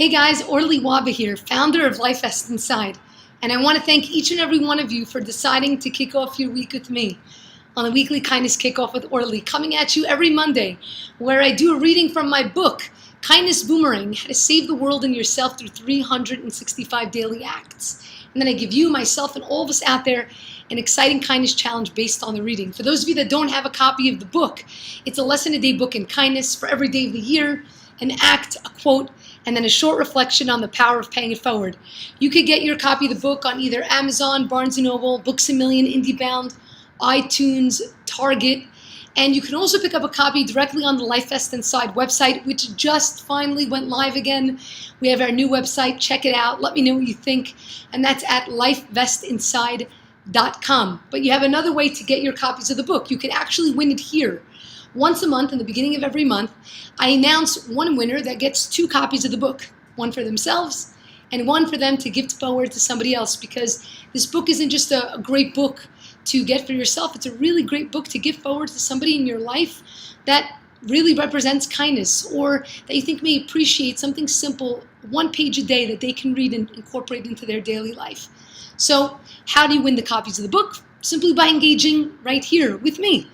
Hey guys, Orly here, founder of LifeVestInside, and I want to thank each and every one of you for deciding to kick off your week with me on the weekly Kindness Kickoff with Orly, coming at you every Monday, where I do a reading from my book, Kindness Boomerang, How to Save the World and Yourself Through 365 Daily Acts. And then I give you, myself, and all of us out there an exciting kindness challenge based on the reading. For those of you that don't have a copy of the book, it's a lesson-a-day book in kindness for every day of the year, an act, a quote, and then a short reflection on the power of paying it forward. You could get your copy of the book on either Amazon, Barnes & Noble, Books A Million, IndieBound, iTunes, Target, and you can also pick up a copy directly on the LifeVestInside website, which just finally went live again. We have our new website. Check it out. Let me know what you think, and that's at LifeVestInside.com. But you have another way to get your copies of the book. You can actually win it here. Once a month, in the beginning of every month, I announce one winner that gets 2 copies of the book, one for themselves and one for them to give forward to somebody else, because this book isn't just a great book to get for yourself. It's a really great book to give forward to somebody in your life that really represents kindness, or that you think may appreciate something simple, 1 page a day that they can read and incorporate into their daily life. So how do you win the copies of the book? Simply by engaging right here with me.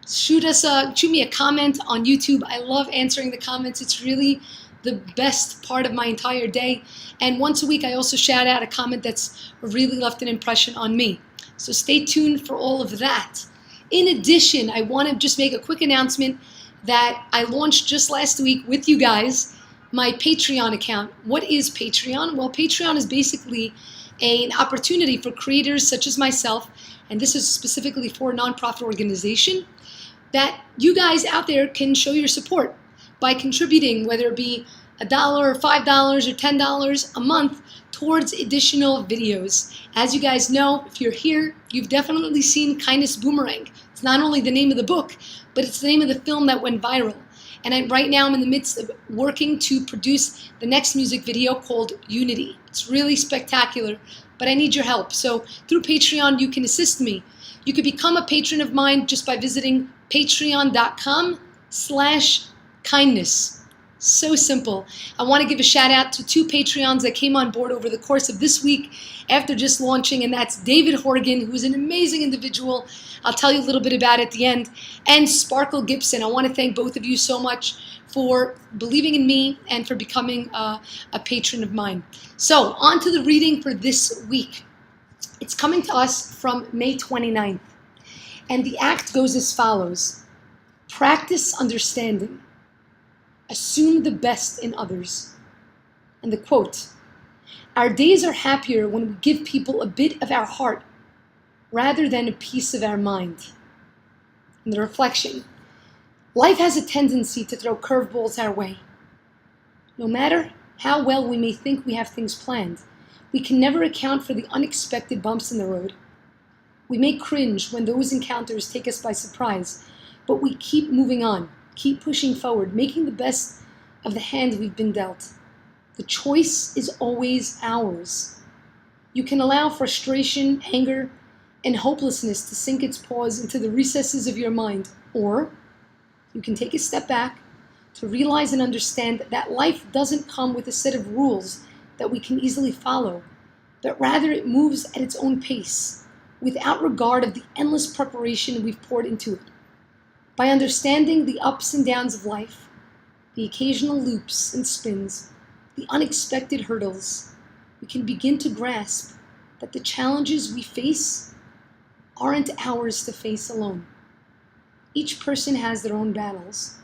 Shoot me a comment on YouTube. I love answering the comments. It's really the best part of my entire day. And once a week, I also shout out a comment that's really left an impression on me. So stay tuned for all of that. In addition, I want to just make a quick announcement that I launched just last week with you guys my Patreon account. What is Patreon? Well, Patreon is basically an opportunity for creators such as myself, and this is specifically for a nonprofit organization, that you guys out there can show your support by contributing, whether it be $1 or $5 or $10 a month towards additional videos. As you guys know, if you're here, you've definitely seen Kindness Boomerang. It's not only the name of the book, but it's the name of the film that went viral. And right now I'm in the midst of working to produce the next music video called Unity. It's really spectacular, but I need your help. So through Patreon, you can assist me. You could become a patron of mine just by visiting patreon.com/kindness. So simple. I want to give a shout out to 2 Patreons that came on board over the course of this week after just launching, and that's David Horgan, who's an amazing individual. I'll tell you a little bit about it at the end, and Sparkle Gibson. I want to thank both of you so much for believing in me and for becoming a patron of mine. So on to the reading for this week. It's coming to us from May 29th, and the act goes as follows. Practice understanding. Assume the best in others. And the quote, our days are happier when we give people a bit of our heart rather than a piece of our mind. And the reflection, life has a tendency to throw curveballs our way. No matter how well we may think we have things planned, we can never account for the unexpected bumps in the road. We may cringe when those encounters take us by surprise, but we keep moving on, keep pushing forward, making the best of the hand we've been dealt. The choice is always ours. You can allow frustration, anger, and hopelessness to sink its paws into the recesses of your mind, or you can take a step back to realize and understand that life doesn't come with a set of rules that we can easily follow, but rather it moves at its own pace, without regard of the endless preparation we've poured into it. By understanding the ups and downs of life, the occasional loops and spins, the unexpected hurdles, we can begin to grasp that the challenges we face aren't ours to face alone. Each person has their own battles,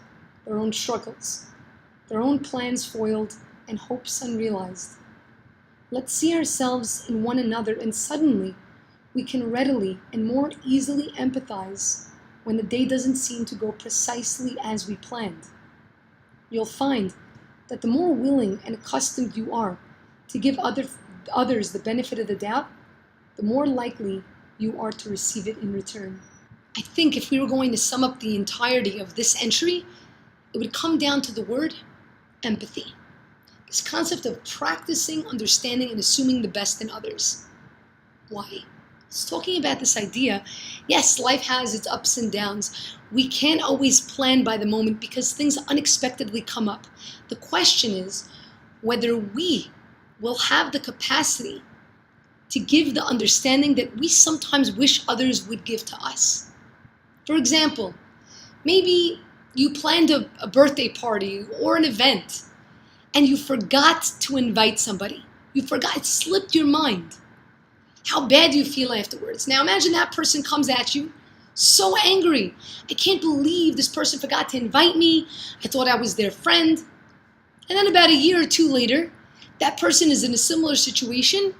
their own struggles, their own plans foiled and hopes unrealized. Let's see ourselves in one another, and suddenly we can readily and more easily empathize when the day doesn't seem to go precisely as we planned. You'll find that the more willing and accustomed you are to give others the benefit of the doubt, the more likely you are to receive it in return. I think if we were going to sum up the entirety of this entry, it would come down to the word empathy. This concept of practicing, understanding, and assuming the best in others. Why? It's talking about this idea, yes, life has its ups and downs. We can't always plan by the moment because things unexpectedly come up. The question is, whether we will have the capacity to give the understanding that we sometimes wish others would give to us. For example, maybe you planned a birthday party or an event and you forgot to invite somebody. You forgot, it slipped your mind. How bad do you feel afterwards? Now imagine that person comes at you so angry. I can't believe this person forgot to invite me. I thought I was their friend. And then about a year or two later, that person is in a similar situation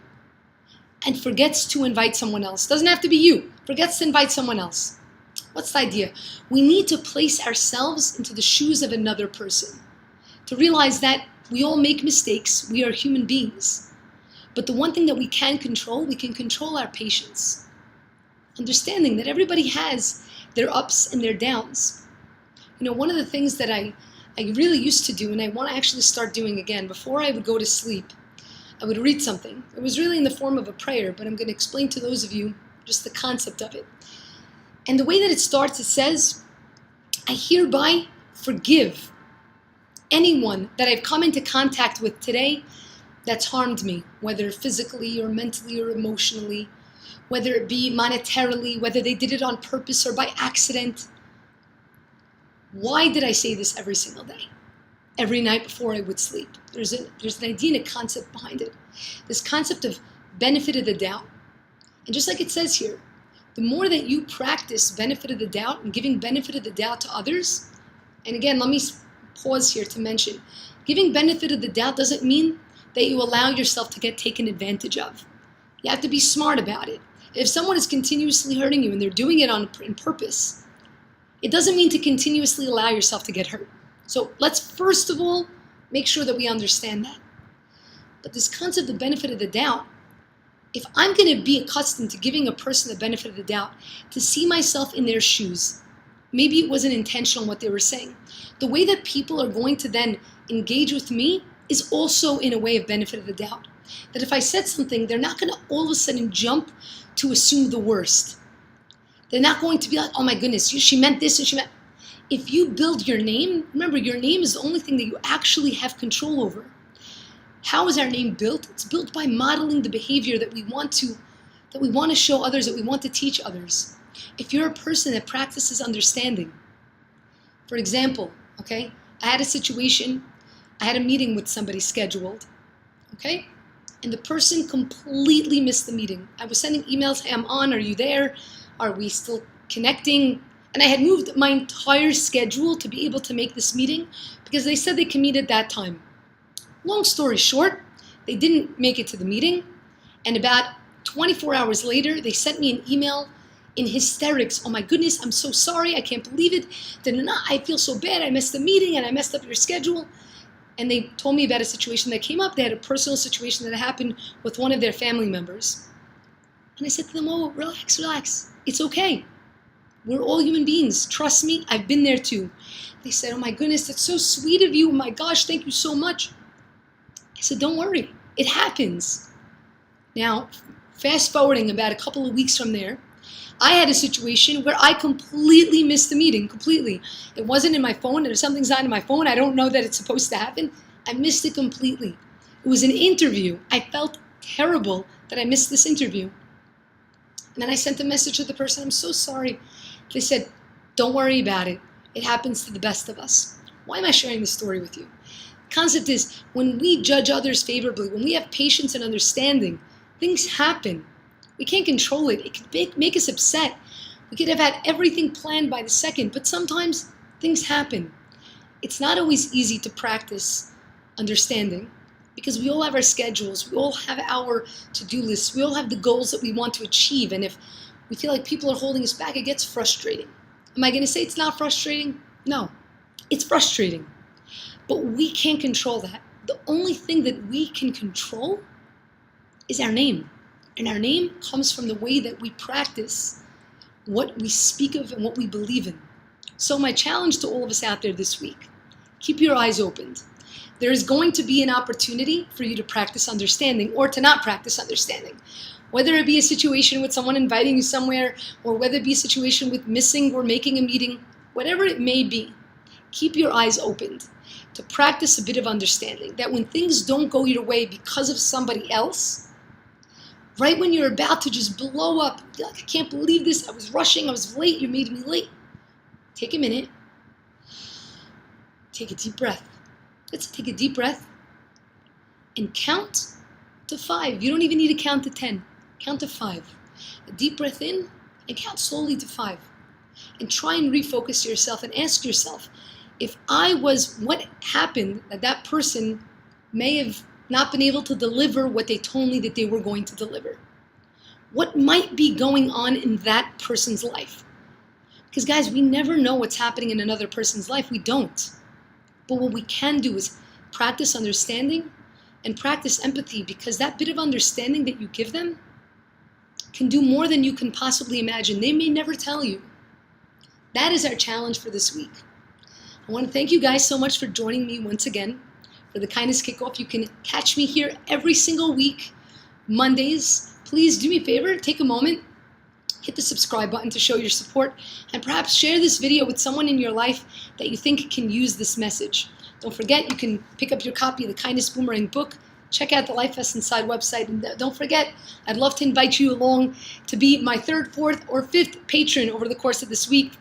and forgets to invite someone else. Doesn't have to be you. Forgets to invite someone else. What's the idea? We need to place ourselves into the shoes of another person to realize that we all make mistakes. We are human beings. But the one thing that we can control our patience. Understanding that everybody has their ups and their downs. You know, one of the things that I really used to do, and I want to actually start doing again, before I would go to sleep, I would read something. It was really in the form of a prayer, but I'm going to explain to those of you just the concept of it. And the way that it starts, it says, I hereby forgive anyone that I've come into contact with today that's harmed me, whether physically or mentally or emotionally, whether it be monetarily, whether they did it on purpose or by accident. Why did I say this every single day? Every night before I would sleep. There's an idea and a concept behind it. This concept of benefit of the doubt. And just like it says here, the more that you practice benefit of the doubt and giving benefit of the doubt to others, and again, let me pause here to mention, giving benefit of the doubt doesn't mean that you allow yourself to get taken advantage of. You have to be smart about it. If someone is continuously hurting you and they're doing it on purpose, it doesn't mean to continuously allow yourself to get hurt. So let's first of all make sure that we understand that. But this concept of benefit of the doubt, if I'm going to be accustomed to giving a person the benefit of the doubt, to see myself in their shoes, maybe it wasn't intentional what they were saying. The way that people are going to then engage with me is also in a way of benefit of the doubt. That if I said something, they're not going to all of a sudden jump to assume the worst. They're not going to be like, oh my goodness, she meant this and she meant... If you build your name, remember your name is the only thing that you actually have control over. How is our name built? It's built by modeling the behavior that we want to show others, that we want to teach others. If you're a person that practices understanding, for example, okay, I had a situation, I had a meeting with somebody scheduled, okay, and the person completely missed the meeting. I was sending emails, hey, I'm on, are you there? Are we still connecting? And I had moved my entire schedule to be able to make this meeting because they said they can meet at that time. Long story short, they didn't make it to the meeting, and about 24 hours later, they sent me an email in hysterics. Oh my goodness, I'm so sorry, I can't believe it. I feel so bad, I missed the meeting and I messed up your schedule. And they told me about a situation that came up. They had a personal situation that happened with one of their family members. And I said to them, oh, relax, it's okay. We're all human beings. Trust me, I've been there too. They said, oh my goodness, that's so sweet of you. Oh my gosh, thank you so much. I said, don't worry, it happens. Now, fast forwarding about a couple of weeks from there, I had a situation where I completely missed the meeting, completely. It wasn't in my phone, or something's not in my phone. I don't know that it's supposed to happen. I missed it completely. It was an interview. I felt terrible that I missed this interview. And then I sent a message to the person, I'm so sorry. They said, don't worry about it. It happens to the best of us. Why am I sharing this story with you? The concept is, when we judge others favorably, when we have patience and understanding, things happen. We can't control it. It could make us upset. We could have had everything planned by the second, but sometimes things happen. It's not always easy to practice understanding because we all have our schedules. We all have our to-do lists. We all have the goals that we want to achieve. And if we feel like people are holding us back, it gets frustrating. Am I going to say it's not frustrating? No, it's frustrating. But we can't control that. The only thing that we can control is our name. And our name comes from the way that we practice what we speak of and what we believe in. So my challenge to all of us out there this week, keep your eyes opened. There is going to be an opportunity for you to practice understanding or to not practice understanding. Whether it be a situation with someone inviting you somewhere, or whether it be a situation with missing or making a meeting, whatever it may be, keep your eyes opened, to practice a bit of understanding that when things don't go your way because of somebody else, right when you're about to just blow up, you're like, I can't believe this, I was rushing, I was late, you made me late. Take a minute. Take a deep breath. Let's take a deep breath and count to 5. You don't even need to count to 10. Count to 5. A deep breath in and count slowly to 5. And try and refocus yourself and ask yourself, what happened that person may have not been able to deliver what they told me that they were going to deliver? What might be going on in that person's life? Because guys, we never know what's happening in another person's life. We don't. But what we can do is practice understanding and practice empathy, because that bit of understanding that you give them can do more than you can possibly imagine. They may never tell you. That is our challenge for this week. I want to thank you guys so much for joining me once again for the Kindness Kickoff. You can catch me here every single week, Mondays. Please do me a favor, take a moment, hit the subscribe button to show your support, and perhaps share this video with someone in your life that you think can use this message. Don't forget, you can pick up your copy of the Kindness Boomerang book. Check out the LifeVestInside website. And don't forget, I'd love to invite you along to be my 3rd, 4th, or 5th patron over the course of this week.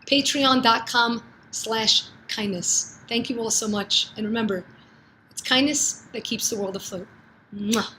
Patreon.com/kindness. Thank you all so much. And remember, it's kindness that keeps the world afloat. Mwah.